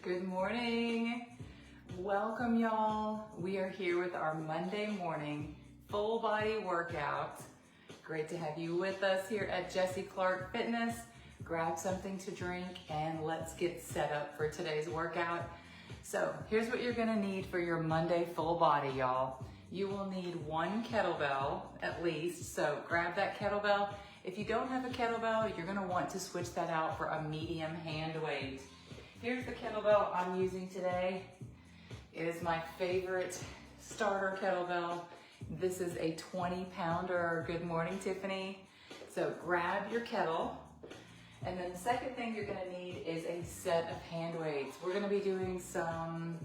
Good morning. Welcome, y'all. We are here with our Monday morning full body workout. Great to have you with us here at Jessie Clark Fitness. Grab something to drink and let's get set up for today's workout. So here's what you're gonna need for your Monday full body, y'all. You will need one kettlebell at least, so grab that kettlebell. If you don't have a kettlebell, you're gonna want to switch that out for a medium hand weight. Here's the kettlebell I'm using today. It is my favorite starter kettlebell. This is a 20-pounder. Good morning, Tiffany. So grab your kettle. And then the second thing you're gonna need is a set of hand weights. We're gonna be doing some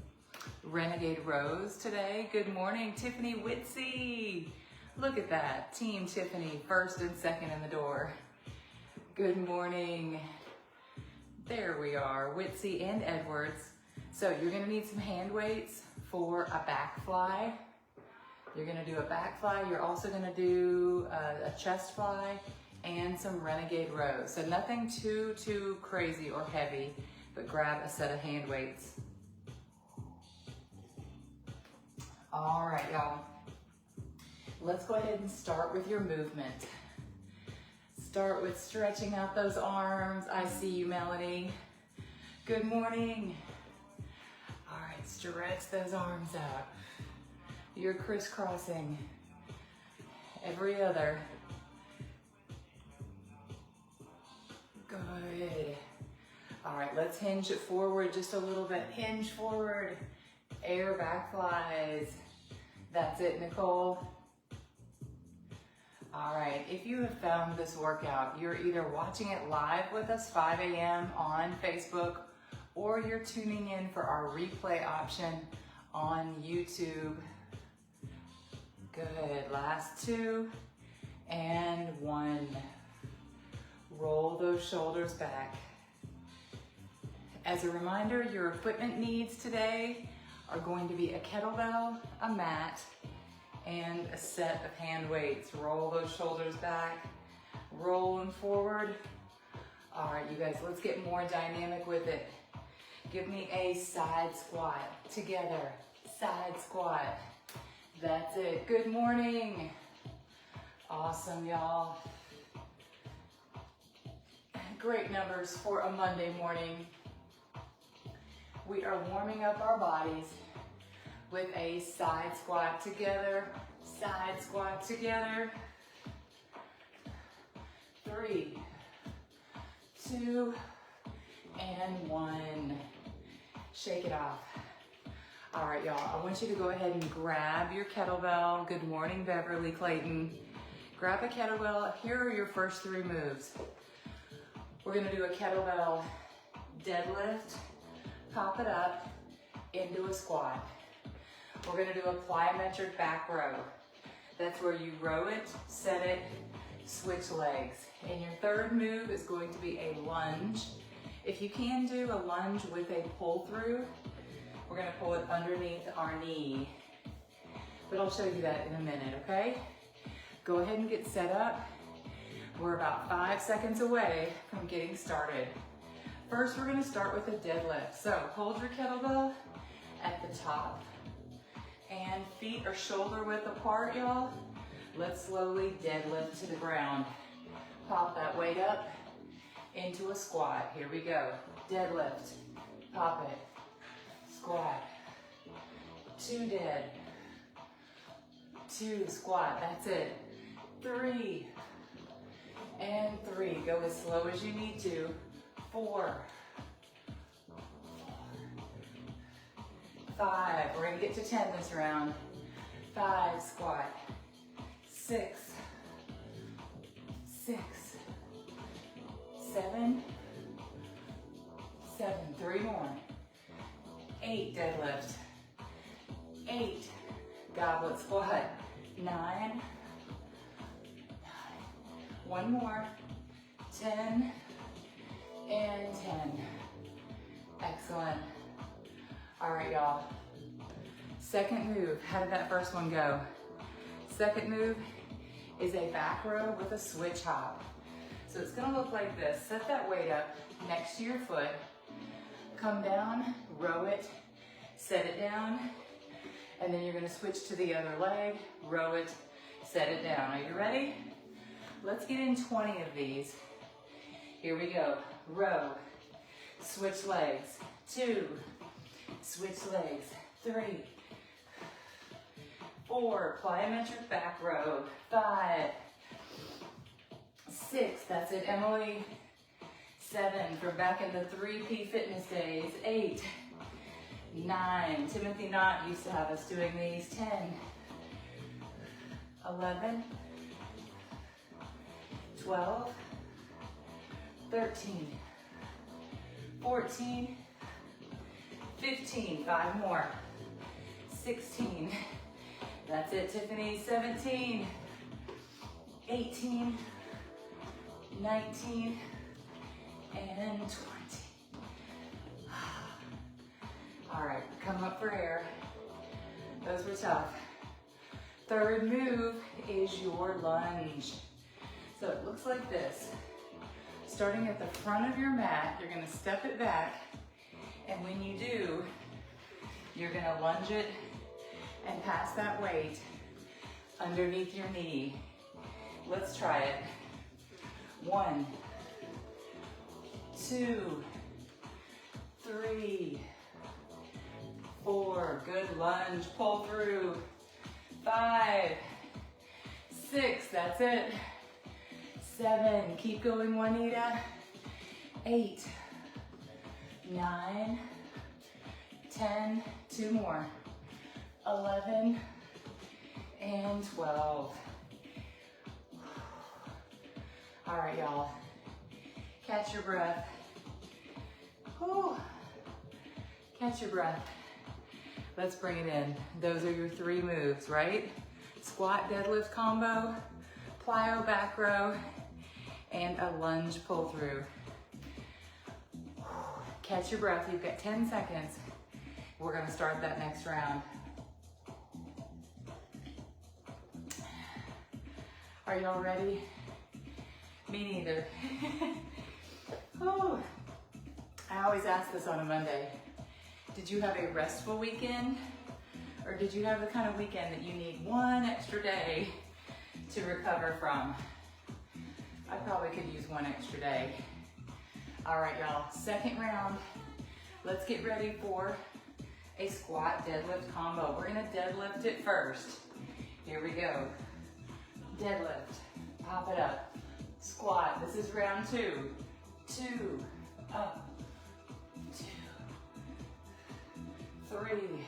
renegade rows today. Good morning, Tiffany Witsy. Look at that, Team Tiffany, first and second in the door. Good morning. There we are, Witsy and Edwards. So you're gonna need some hand weights for a back fly. You're gonna do a back fly. You're also gonna do a chest fly and some renegade rows. So nothing too crazy or heavy, but grab a set of hand weights. All right, y'all. Let's go ahead and start with your movement. Start with stretching out those arms. I see you, Melanie. Good morning. All right, stretch those arms out. You're crisscrossing. Every other. Good. All right, let's hinge it forward just a little bit. Hinge forward. Air back flies. That's it, Nicole. All right, if you have found this workout, you're either watching it live with us 5 a.m. on Facebook, or you're tuning in for our replay option on YouTube. Good, last two and one. Roll those shoulders back. As a reminder, your equipment needs today are going to be a kettlebell, a mat, and a set of hand weights. Roll those shoulders back, roll them forward. All right, you guys, let's get more dynamic with it. Give me a side squat together, side squat. That's it, good morning. Awesome, y'all. Great numbers for a Monday morning. We are warming up our bodies with a side squat together, side squat together. 3, 2, and 1. Shake it off. All right, y'all, I want you to go ahead and grab your kettlebell. Good morning, Beverly Clayton. Grab a kettlebell. Here are your first 3 moves. We're gonna do a kettlebell deadlift, pop it up into a squat. We're gonna do a plyometric back row. That's where you row it, set it, switch legs. And your third move is going to be a lunge. If you can do a lunge with a pull through, we're gonna pull it underneath our knee. But I'll show you that in a minute, okay? Go ahead and get set up. We're about 5 seconds away from getting started. First, we're gonna start with a deadlift. So hold your kettlebell at the top and feet are shoulder width apart, y'all. Let's slowly deadlift to the ground. Pop that weight up into a squat. Here we go. Deadlift, pop it, squat, 2 dead, 2 squat, that's it. 3, and 3, go as slow as you need to. 4, 5, we're gonna get to 10 this round. 5, squat. 6, 7, 3 more. 8, deadlift. 8, goblet squat. 9, 1 more. 10, and 10. Excellent. All right, y'all. Second move, how did that first one go? Second move is a back row with a switch hop. So it's gonna look like this. Set that weight up next to your foot. come down, row it, set it down, and then you're gonna switch to the other leg, row it, set it down. Are you ready? Let's get in 20 of these. Here we go. Row, switch legs, 2, switch legs, 3, 4, plyometric back row, 5, 6, that's it, Emily. 7, for back in the 3P fitness days, 8, 9, Timothy Knott used to have us doing these, 10, 11, 12, 13, 14, 15, 5 more, 16, that's it, Tiffany, 17, 18, 19, and 20. All right, come up for air. Those were tough. Third move is your lunge. So it looks like this. Starting at the front of your mat, you're gonna step it back, and when you do, you're gonna lunge it and pass that weight underneath your knee. Let's try it. 1, 2, 3, 4, good lunge, pull through. 5, 6, that's it. 7, keep going, Juanita. 8, 9, 10, 2 more. 11, and 12. All right, y'all. Catch your breath. Whew. Catch your breath. Let's bring it in. Those are your 3 moves, right? Squat, deadlift combo, plyo back row, and a lunge pull through. Catch your breath. You've got 10 seconds. We're gonna start that next round. Are y'all ready? Me neither. Oh, I always ask this on a Monday. Did you have a restful weekend? Or did you have the kind of weekend that you need 1 extra day to recover from? I probably could use 1 extra day. All right, y'all, second round. Let's get ready for a squat deadlift combo. We're gonna deadlift it first. Here we go. Deadlift, pop it up. Squat, this is round 2. 2, up, 2, 3,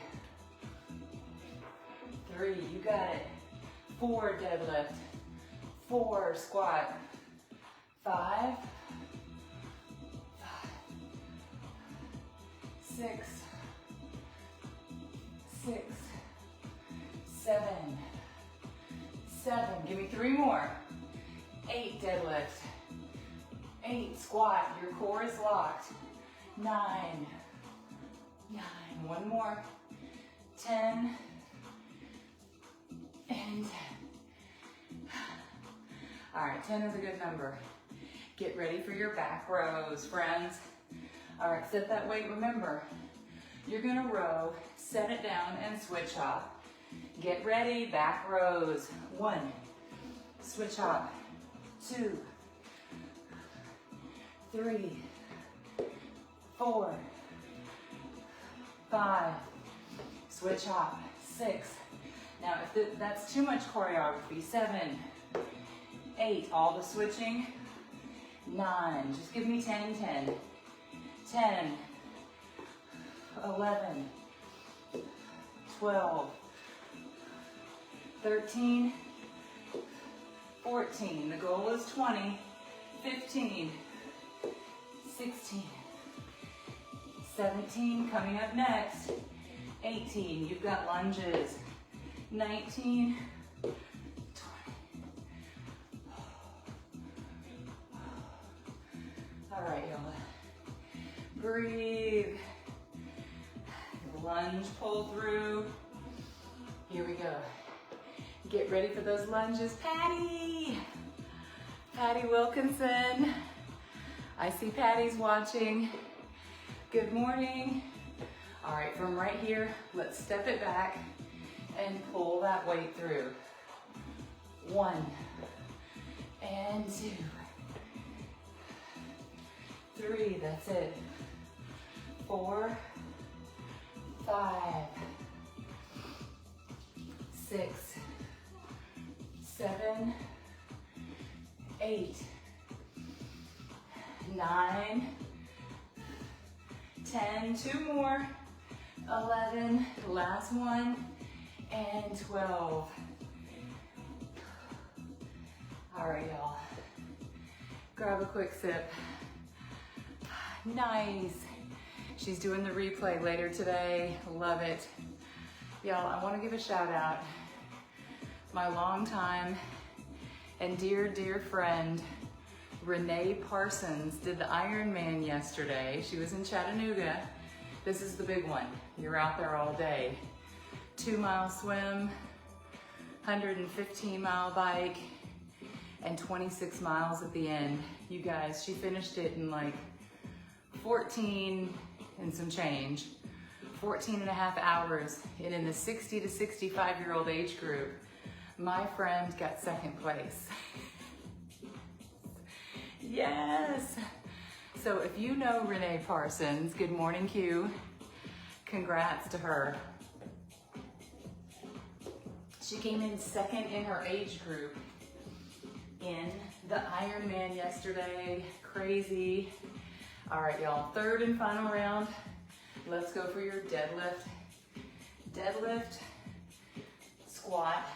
3, you got it. 4 deadlift, 4 squat, 5, 6, 6, 7, 7, give me 3 more. 8 deadlift, 8 squat, your core is locked. 9, 9, 1 more. 10, and 10. All right, 10 is a good number. Get ready for your back rows, friends. All right, set that weight. Remember, you're gonna row, set it down, and switch hop. Get ready, back rows. 1, switch hop. 2, 3, 4, 5, switch hop. 6. Now, if that's too much choreography, 7, 8, all the switching. 9, just give me 10 and 10. 10, 11, 12, 13, 14, the goal is 20, 15, 16, 17, coming up next, 18, you've got lunges, 19, 20. All right, y'all. Breathe. Lunge, pull through. Here we go. Get ready for those lunges. Patty! Patty Wilkinson. I see Patty's watching. Good morning. All right, from right here, let's step it back and pull that weight through. 1 and 2, 3, that's it. 4, 5, 6, 7, 8, 9, 10, 2 more, 11, last one, and 12. All right, y'all. Grab a quick sip. Nice. She's doing the replay later today. Love it. Y'all, I want to give a shout out. My longtime and dear, dear friend, Renee Parsons, did the Ironman yesterday. She was in Chattanooga. This is the big one. You're out there all day. 2-mile swim, 115-mile bike, and 26 miles at the end. You guys, she finished it in like 14 and some change, 14 and a half hours. And in the 60 to 65-year-old age group, my friend got second place. Yes. So if you know Renee Parsons, good morning, Q. Congrats to her. She came in second in her age group in the Ironman yesterday. Crazy. All right, y'all, third and final round. Let's go for your deadlift. Deadlift, squat,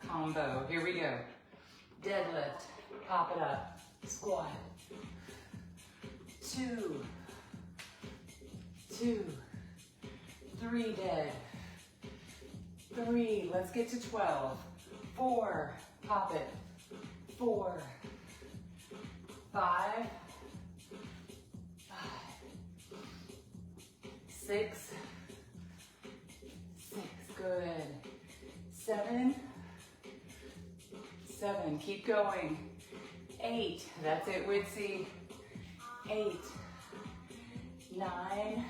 combo. Here we go. Deadlift, pop it up. Squat. 2, 2, 3 dead. 3, let's get to 12. 4, pop it. 4, 5, 6, 6, good. 7, 7, keep going. 8, that's it, Witsy. 8, 9,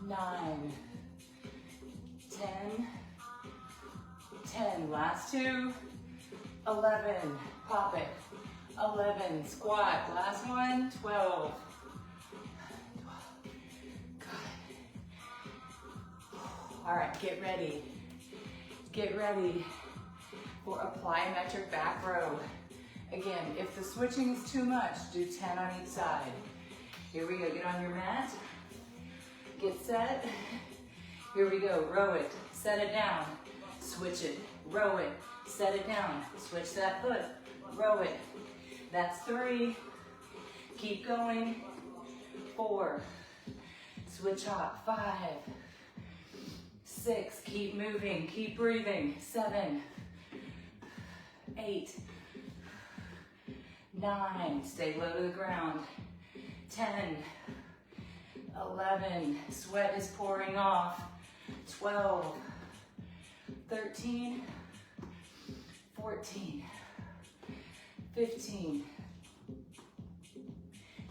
9, 10, 10, last 2, 11, pop it. 11, squat, last one, 12. Good. All right, get ready. Get ready for a plyometric back row. Again, if the switching is too much, do 10 on each side. Here we go, get on your mat. Get set. Here we go, row it, set it down, switch it, row it, set it down, switch that foot, row it. That's 3. Keep going. 4. Switch hop. 5. 6. Keep moving. Keep breathing. 7. 8. 9. Stay low to the ground. 10. 11. Sweat is pouring off. 12. 13. 14. 15,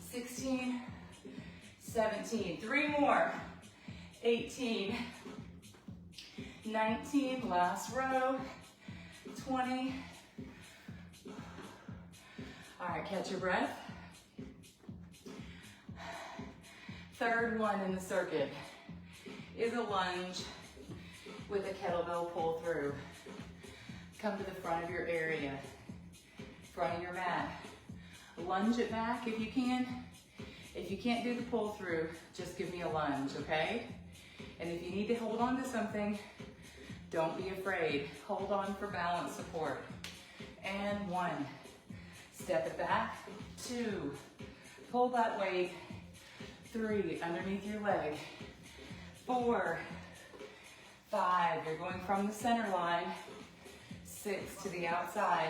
16, 17, 3 more, 18, 19, last row, 20. All right, catch your breath. Third one in the circuit is a lunge with a kettlebell pull through. Come to the front of your area. Front of your mat. Lunge it back if you can. If you can't do the pull through, just give me a lunge, okay? And if you need to hold on to something, don't be afraid. Hold on for balance support. And 1. Step it back. 2. Pull that weight. 3. Underneath your leg. 4. 5. You're going from the center line. 6 to the outside.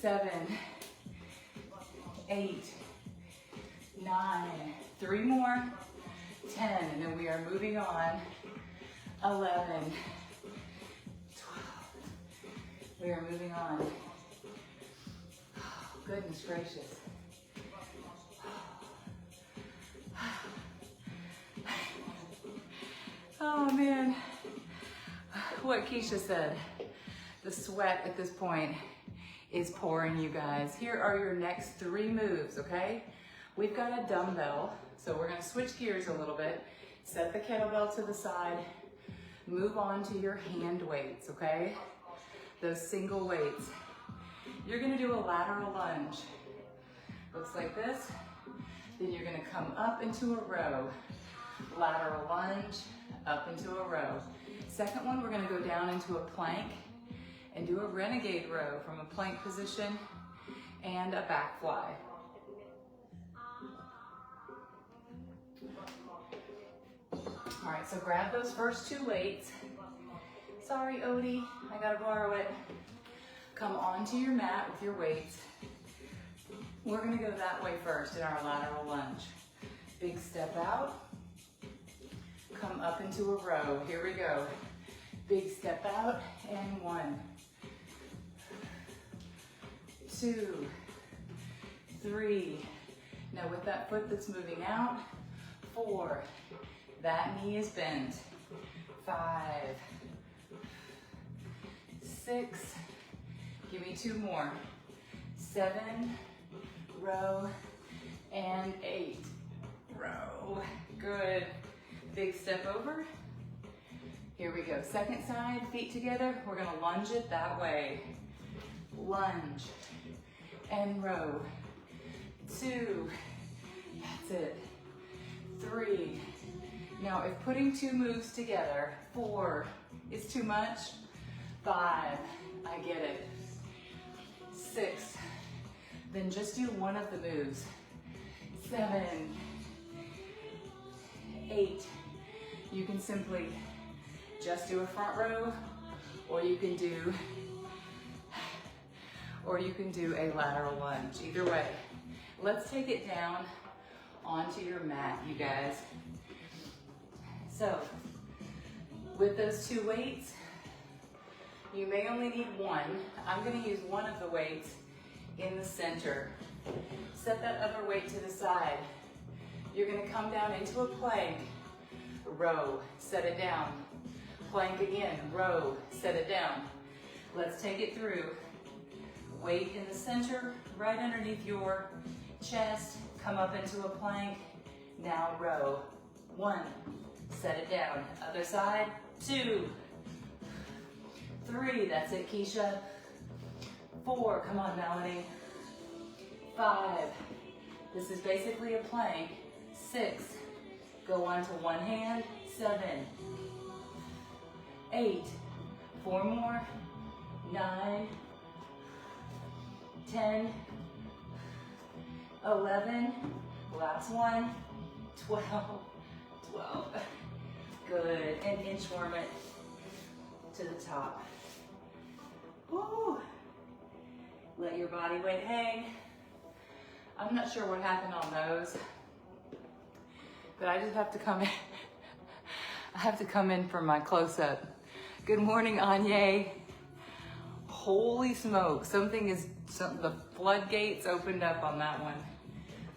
7, 8, 9, 3 more, 10, and then we are moving on. 11, 12, we are moving on. Goodness gracious. Oh man, what Keisha said, the sweat at this point is pouring, you guys. Here are your next 3 moves, okay? We've got a dumbbell, so we're gonna switch gears a little bit. Set the kettlebell to the side, move on to your hand weights, okay? Those single weights. You're gonna do a lateral lunge. Looks like this. Then you're gonna come up into a row. Lateral lunge, up into a row. Second one, we're gonna go down into a plank and do a renegade row from a plank position and a back fly. All right, so grab those first 2 weights. Sorry, Odie, I gotta borrow it. Come onto your mat with your weights. We're gonna go that way first in our lateral lunge. Big step out. Come up into a row. Here we go. Big step out and 1, 2, 3. Now with that foot that's moving out, 4. That knee is bent. 5, 6. Give me 2 more. 7, row, and 8, row. Good. Big step over. Here we go. Second side, feet together. We're gonna lunge it that way. Lunge and row. 2, that's it. 3. Now if putting 2 moves together, 4 is too much, 5, I get it. 6, then just do one of the moves. 7, 8, you can simply just do a front row, or you can do a lateral lunge, either way. Let's take it down onto your mat, you guys. So, with those 2 weights, you may only need 1. I'm gonna use one of the weights in the center. Set that other weight to the side. You're gonna come down into a plank, row, set it down. Plank again, row, set it down. Let's take it through. Weight in the center, right underneath your chest. Come up into a plank, now row. 1, set it down. Other side, 2, 3, that's it, Keisha. 4, come on, Melanie. 5, this is basically a plank. 6, go on to one hand. 7, 8, 4 more. 9, 10, 11, last one, 12, 12. Good, and inchworm it to the top. Woo. Let your body weight hang. I'm not sure what happened on those, but I just have to come in. I have to come in for my close-up. Good morning, Anya. Holy smoke, the floodgates opened up on that one.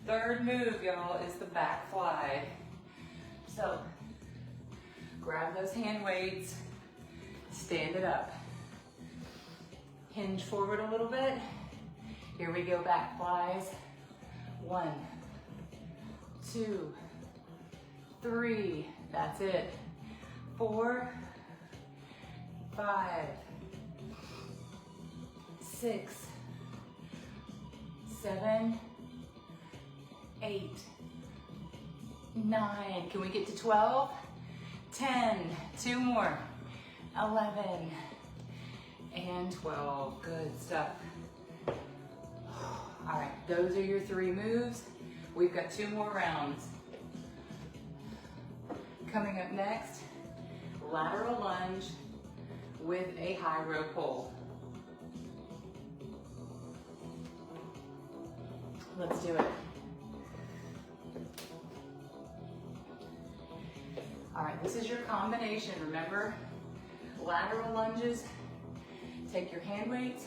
Third move, y'all, is the back fly. So, grab those hand weights, stand it up. Hinge forward a little bit. Here we go, back flies. 1, 2, 3, that's it. 4, 5, 6, 7, 8, 9. Can we get to 12? 10, 2 more. 11 and 12. Good stuff. All right, those are your 3 moves. We've got 2 more rounds. Coming up next, lateral lunge with a high row pull. Let's do it. All right, this is your combination, remember? Lateral lunges, take your hand weights.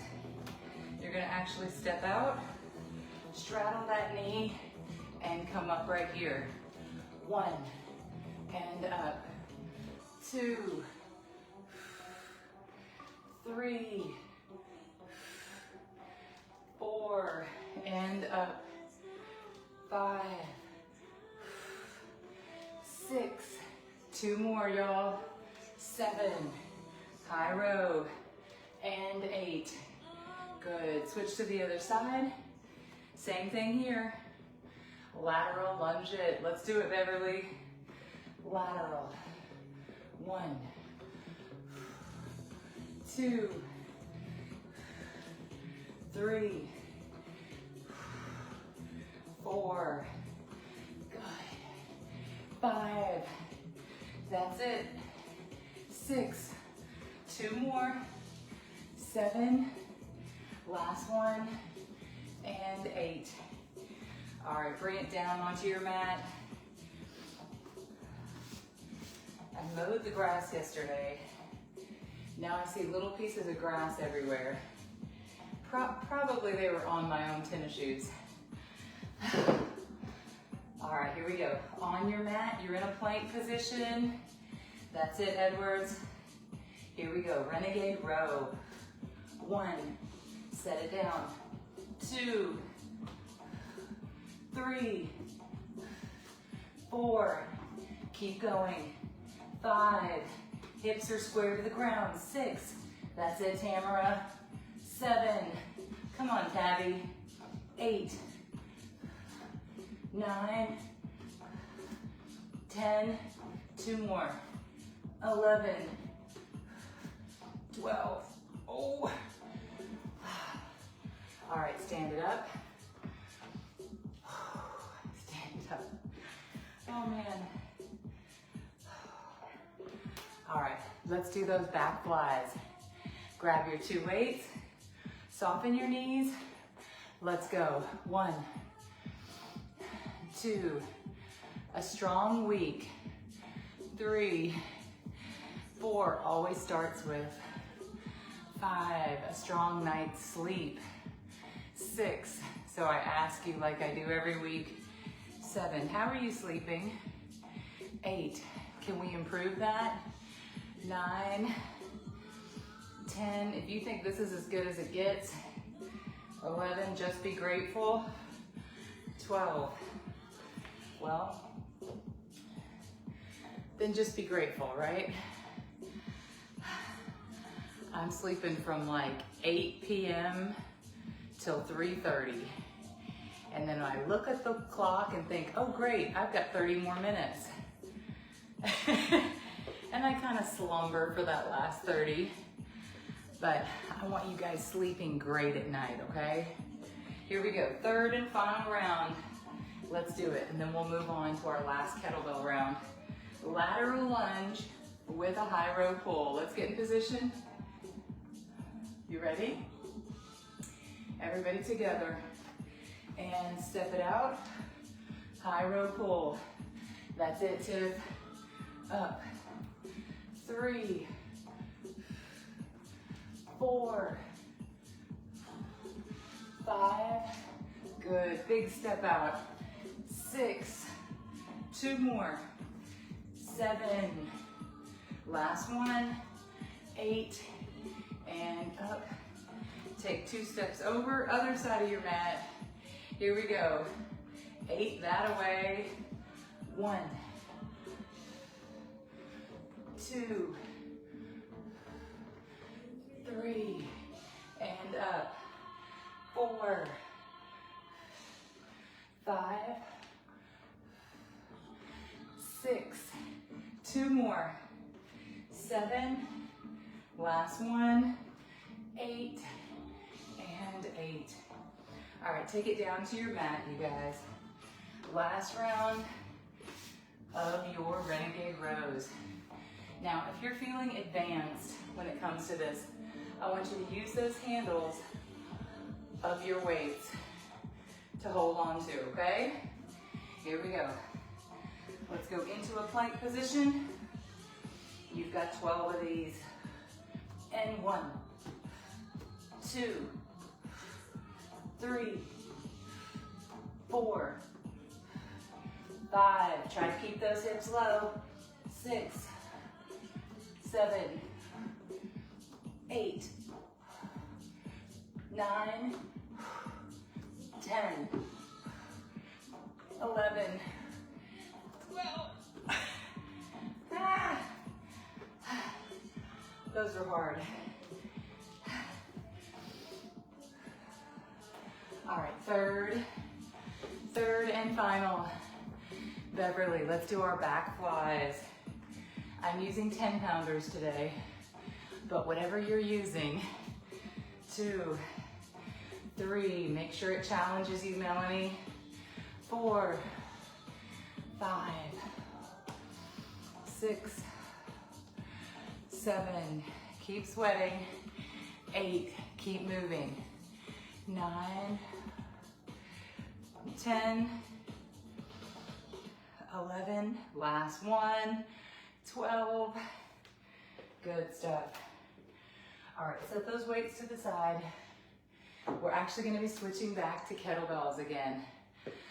You're gonna actually step out, straddle that knee, and come up right here. 1, and up. 2, 3, 4, and up. 5, 6, 2 more, y'all. 7, high row, and 8. Good. Switch to the other side. Same thing here. Lateral lunge it. Let's do it, Beverly. Lateral. 1, 2, 3, 4. Good. 5. That's it. 6. 2 more. 7. Last one. And 8. All right, bring it down onto your mat. I mowed the grass yesterday. Now I see little pieces of grass everywhere. Probably they were on my own tennis shoes. All right, here we go. On your mat, you're in a plank position. That's it, Edwards. Here we go, renegade row. 1, set it down. 2, 3, 4, keep going. 5, hips are square to the ground. 6, that's it, Tamara. 7, come on, Tabby. 8, 9, 10, 2 more. 11, 12, oh. All right, stand it up. Stand it up. Oh man. All right, let's do those back flies. Grab your 2 weights, soften your knees. Let's go. 1, 2, a strong week. 3, 4, always starts with. 5, a strong night's sleep. 6, so I ask you like I do every week. 7, how are you sleeping? 8, can we improve that? 9, 10, if you think this is as good as it gets. 11, just be grateful. 12, well, then just be grateful, right? I'm sleeping from like 8 p.m. till 3:30. And then I look at the clock and think, oh great, I've got 30 more minutes. And I kind of slumber for that last 30. But I want you guys sleeping great at night, okay? Here we go, 3rd and final round. Let's do it, and then we'll move on to our last kettlebell round. Lateral lunge with a high row pull. Let's get in position. You ready? Everybody together. And step it out. High row pull. That's it, Tiff. Up. 3, 4, 5. Good. Big step out. 6. 2 more. 7. Last one. 8. And up. Take 2 steps over. Other side of your mat. Here we go. 8 that away. 1, 2, 3, and up. 4, 5, 6, 2 more. 7, last one. 8, and 8. All right, take it down to your mat, you guys. Last round of your renegade rows. Now, if you're feeling advanced when it comes to this, I want you to use those handles of your weights to hold on to, okay? Here we go. Let's go into a plank position. You've got 12 of these. And 1, 2, 3, 4, 5. Try to keep those hips low. 6, 7, 8, 9, 10, 11, 12. Those are hard. All right, third and final. Beverly, let's do our back flies. I'm using 10-pounders today, but whatever you're using, 2, 3, make sure it challenges you, Melanie. 4, 5, 6, 7, keep sweating. 8, keep moving. 9, 10, 11, last one, 12, good stuff. All right, set those weights to the side. We're actually gonna be switching back to kettlebells again.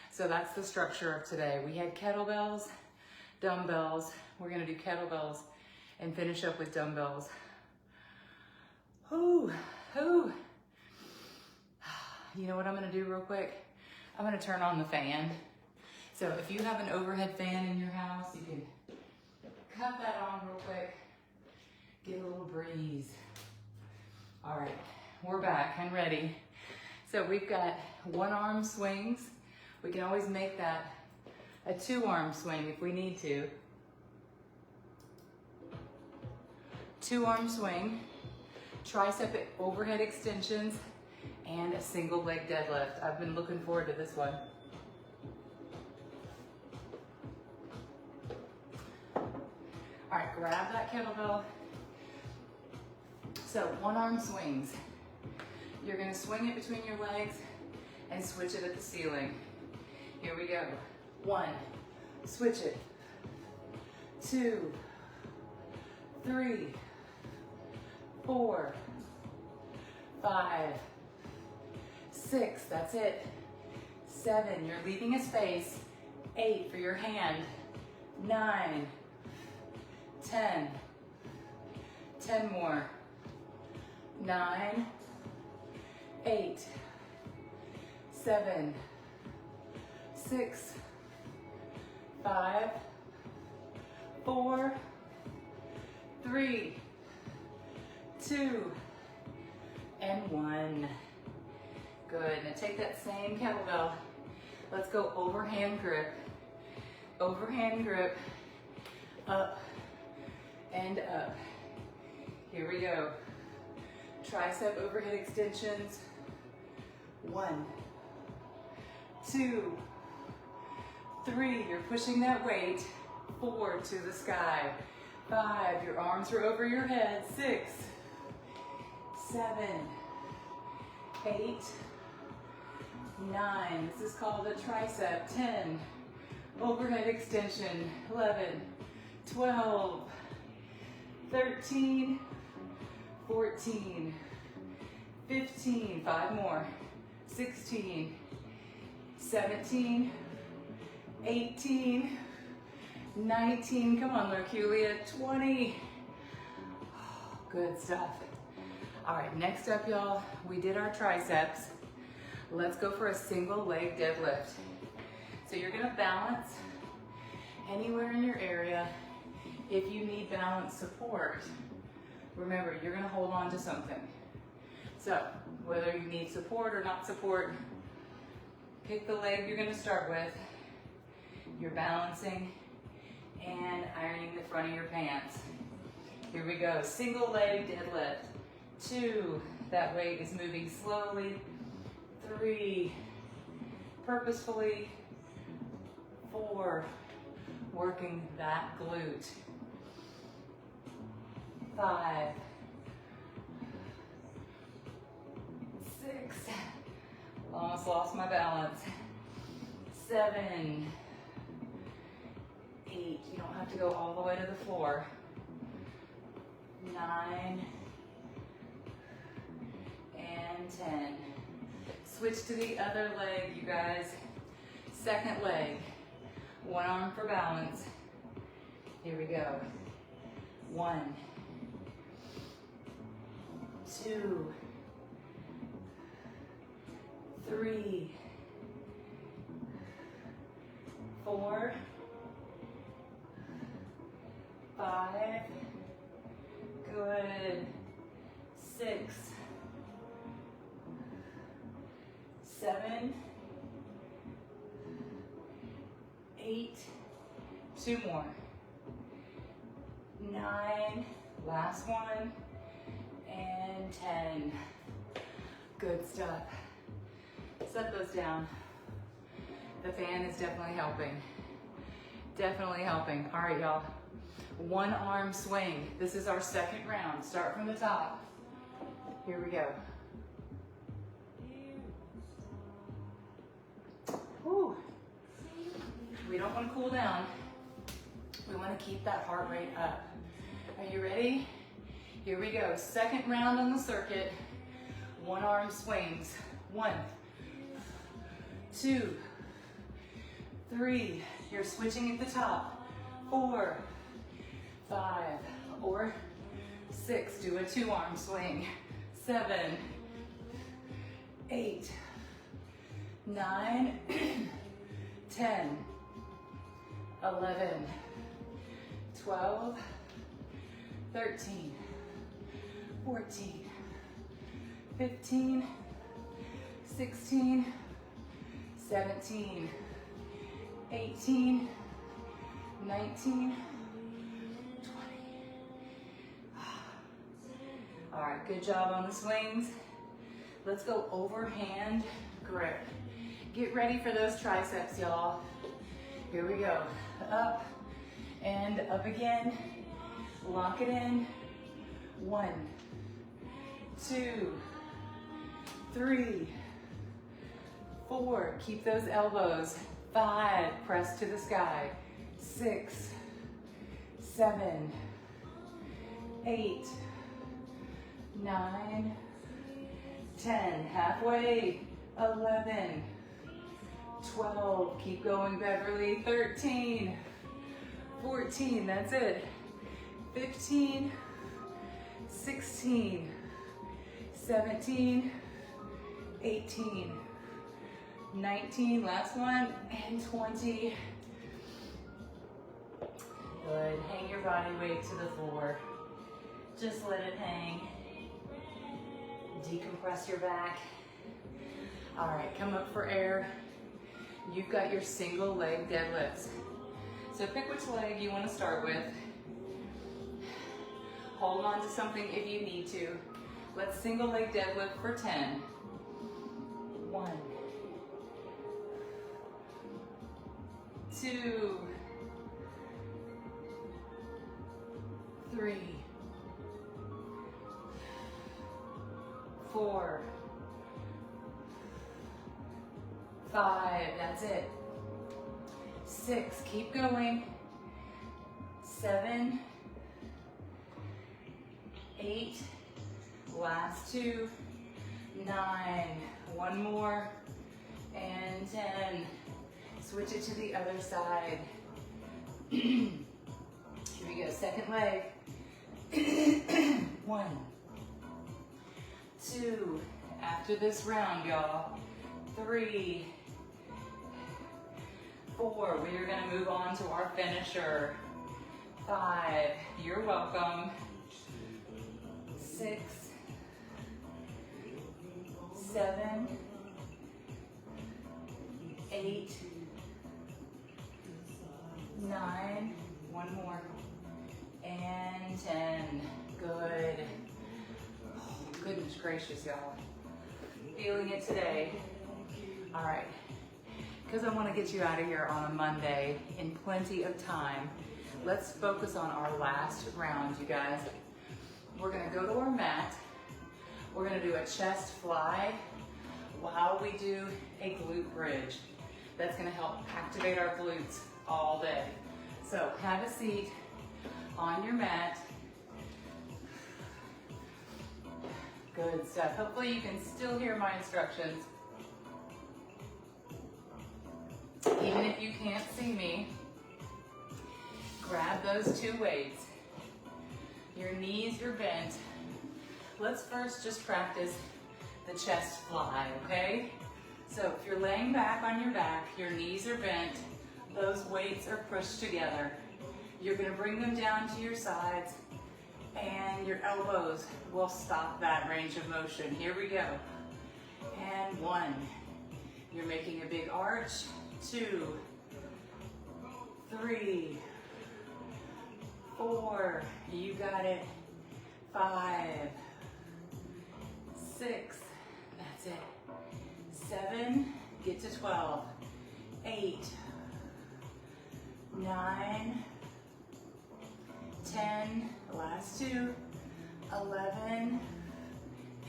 So that's the structure of today. We had kettlebells, dumbbells. We're gonna do kettlebells and finish up with dumbbells. Whew, whew. You know what I'm gonna do real quick? I'm gonna turn on the fan. So if you have an overhead fan in your house, you can cut that on real quick, get a little breeze. All right, we're back and ready. So we've got 1-arm swings. We can always make that a 2-arm swing if we need to. 2-arm swing, tricep overhead extensions, and a single leg deadlift. I've been looking forward to this one. All right, grab that kettlebell. So 1-arm swings. You're gonna swing it between your legs and switch it at the ceiling. Here we go. 1, switch it. 2, 3, 4, 5, 6, that's it. 7, you're leaving a space. 8 for your hand. 9, 10, 10 more. 9, 8, 7, 6, 5, 4, 3, 2, and 1. Good, now take that same kettlebell. Let's go overhand grip. Overhand grip, up and up. Here we go. Tricep overhead extensions. 1, 2, 3, you're pushing that weight. 4, to the sky. 5, your arms are over your head. 6, 7, 8, 9, this is called a tricep. 10, overhead extension. 11, 12, 13, 14, 15, 5 more, 16, 17, 18, 19, come on Merculia, 20. Good stuff. All right, next up, y'all, we did our triceps. Let's go for a single leg deadlift. So you're gonna balance anywhere in your area. If you need balance support, remember, you're gonna hold on to something. So whether you need support or not support, pick the leg you're gonna start with. You're balancing and ironing the front of your pants. Here we go, single leg deadlift. 2, that weight is moving slowly. 3, purposefully. 4, working that glute. 5, 6, almost lost my balance. 7, 8, you don't have to go all the way to the floor. 9, and 10. Switch to the other leg, you guys. Second leg. 1 arm for balance. Here we go. 1, 2, 3, 4, 5, good, 6, 7, 8, 2 more, 9, last one, and 10. Good stuff. Set those down. The fan is definitely helping. Definitely helping. All right, y'all. One arm swing. This is our second round. Start from the top. Here we go. Whew. We don't want to cool down. We want to keep that heart rate up. Are you ready? Here we go. Second round on the circuit. One arm swings. 1, 2, 3. You're switching at the top. 4, 5, or 6. Do a 2 arm swing. 7, 8, 9, 10, 11, 12, 13, 14, 15, 16, 17, 18, 19, 20. All right, good job on the swings. Let's go overhand grip. Get ready for those triceps, y'all. Here we go. Up and up again. Lock it in. 1, 2, 3, 4. Keep those elbows. 5. Press to the sky. 6, 7, 8, 9, 10. Halfway. 11, 12. Keep going, Beverly. 13, 14. That's it. 15, 16, 17, 18, 19, last one, and 20. Good. Hang your body weight to the floor. Just let it hang. Decompress your back. All right, come up for air. You've got your single leg deadlifts. So pick which leg you want to start with. Hold on to something if you need to. Let's single leg deadlift for 10. 1, 2, 3, 4, 5, that's it. 6, keep going. 7, 8, last 2, 9, one more, and 10. Switch it to the other side. Here we go, second leg. 1, 2, after this round, y'all. 3, 4, we are gonna move on to our finisher. 5, you're welcome. 6, 7, 8, 9, one more, and 10. Good. Oh, goodness gracious, y'all. Feeling it today. All right, because I want to get you out of here on a Monday in plenty of time, let's focus on our last round, you guys. We're gonna go to our mat. We're gonna do a chest fly while we do a glute bridge. That's gonna help activate our glutes all day. So have a seat on your mat. Good stuff. Hopefully you can still hear my instructions. Even if you can't see me, grab those 2 weights. Your knees are bent. let's first just practice the chest fly, okay? So if you're laying back on your back, your knees are bent, those weights are pushed together. You're gonna bring them down to your sides and your elbows will stop that range of motion. Here we go. And 1. You're making a big arch. 2, 3, 4, you got it. 5, 6, that's it. 7, get to 12. 8, 9, 10, last 2, 11,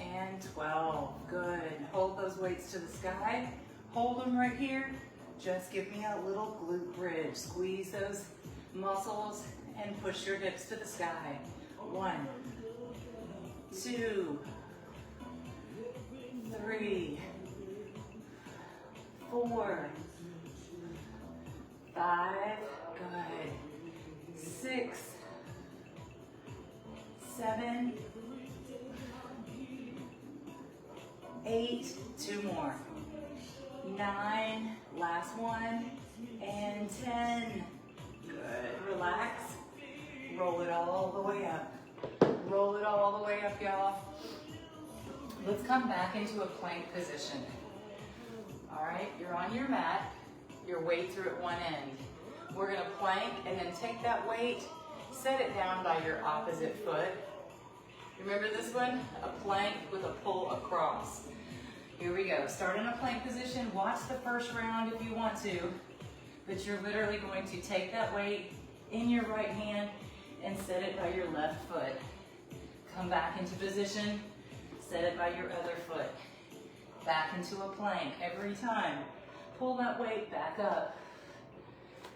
and 12. Good. Hold those weights to the sky. Hold them right here. Just give me a little glute bridge. Squeeze those muscles and push your hips to the sky. 1, 2, 3, 4, 5, good. 6, 7, 8, 2 more. 9, last one, and 10. Good, relax. Roll it all the way up. Roll it all the way up, y'all. Let's come back into a plank position. All right, you're on your mat. Your weights are at one end. We're gonna plank and then take that weight, set it down by your opposite foot. Remember this one? A plank with a pull across. Here we go. Start in a plank position. Watch the first round if you want to, but you're literally going to take that weight in your right hand and set it by your left foot. Come back into position, set it by your other foot. Back into a plank every time. Pull that weight back up.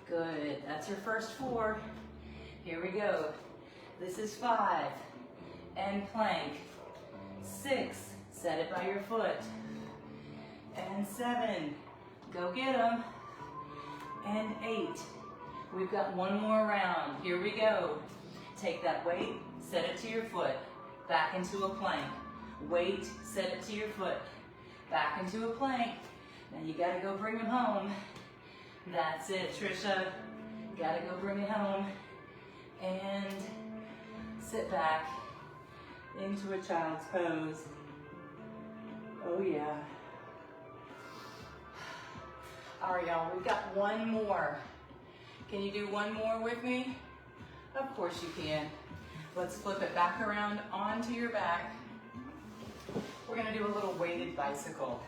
Good. That's your first 4. Here we go. This is 5. And plank. 6. Set it by your foot. And 7. Go get them. And 8. We've got one more round. Here we go. Take that weight, set it to your foot. Back into a plank. Weight, set it to your foot. Back into a plank. Now you gotta go bring them home. That's it, Trisha. Gotta go bring it home. And sit back into a child's pose. Oh yeah. All right, y'all, we've got one more. Can you do one more with me? Of course you can. Let's flip it back around onto your back. We're gonna do a little weighted bicycle.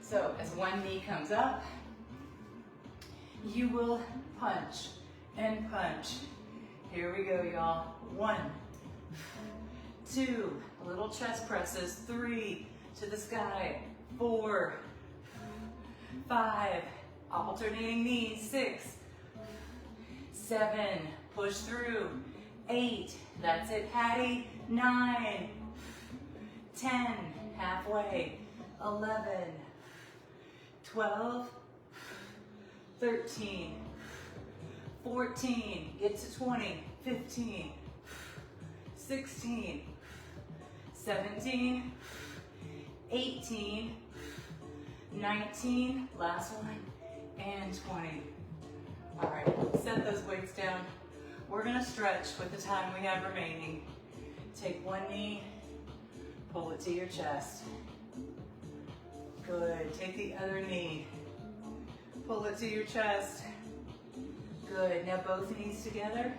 So as one knee comes up, you will punch and punch. Here we go, y'all. 1, 2, little chest presses. 3, to the sky. 4, 5, alternating knees. 6, 7, push through. 8, that's it, Patty. 9, 10, halfway. 11, 12, 13, 14, get to 20, 15, 16, 17, 18, 19, last one, and 20. All right, set those weights down. We're gonna stretch with the time we have remaining. Take one knee, pull it to your chest. Good, take the other knee, pull it to your chest. Good, now both knees together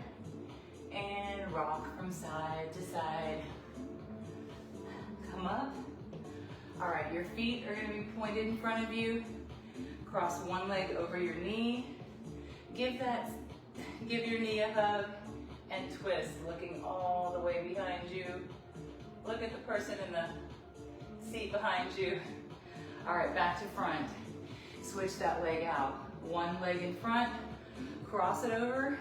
and rock from side to side. Come up. All right, your feet are gonna be pointed in front of you. Cross one leg over your knee. Give your knee a hug and twist, looking all the way behind you. Look at the person in the seat behind you. All right, back to front. Switch that leg out. One leg in front, cross it over,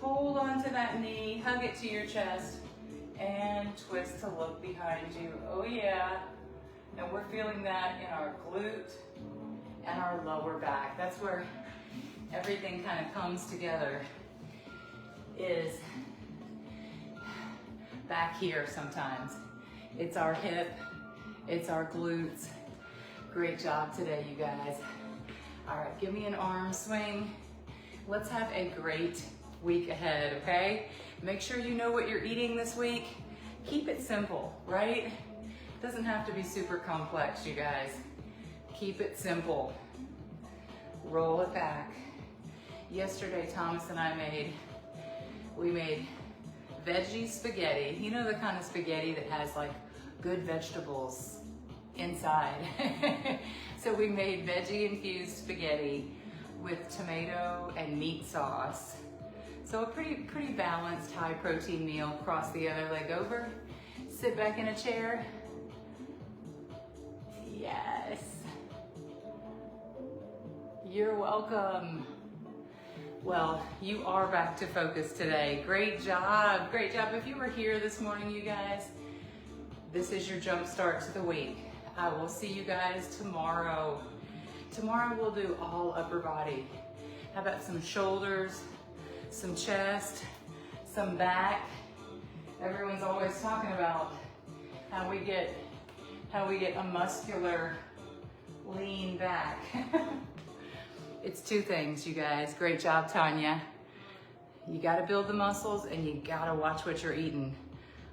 hold on to that knee, hug it to your chest, and twist to look behind you. Oh yeah. And we're feeling that in our glute and our lower back. That's where everything kind of comes together, is back here sometimes. It's our hip, it's our glutes. Great job today, you guys. All right, give me an arm swing. Let's have a great week ahead, okay? Make sure you know what you're eating this week. Keep it simple, right? Doesn't have to be super complex, you guys. Keep it simple. Roll it back. Yesterday, Thomas and I made veggie spaghetti. You know the kind of spaghetti that has like good vegetables inside. So we made veggie infused spaghetti with tomato and meat sauce. So a pretty balanced high protein meal. Cross the other leg over. Sit back in a chair. Yes. You're welcome. Well, you are back to focus today. Great job, great job. If you were here this morning, you guys, this is your jump start to the week. I will see you guys tomorrow. Tomorrow we'll do all upper body. How about some shoulders, some chest, some back? Everyone's always talking about how we get a muscular, lean back. It's two things, you guys. Great job, Tanya. You gotta build the muscles and you gotta watch what you're eating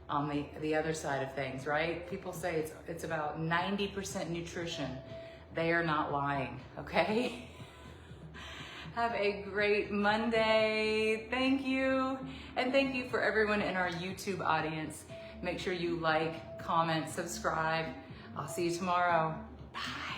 on the other side of things, right? People say it's about 90% nutrition. They are not lying, okay? Have a great Monday. Thank you. And thank you for everyone in our YouTube audience. Make sure you like, comment, subscribe. I'll see you tomorrow. Bye.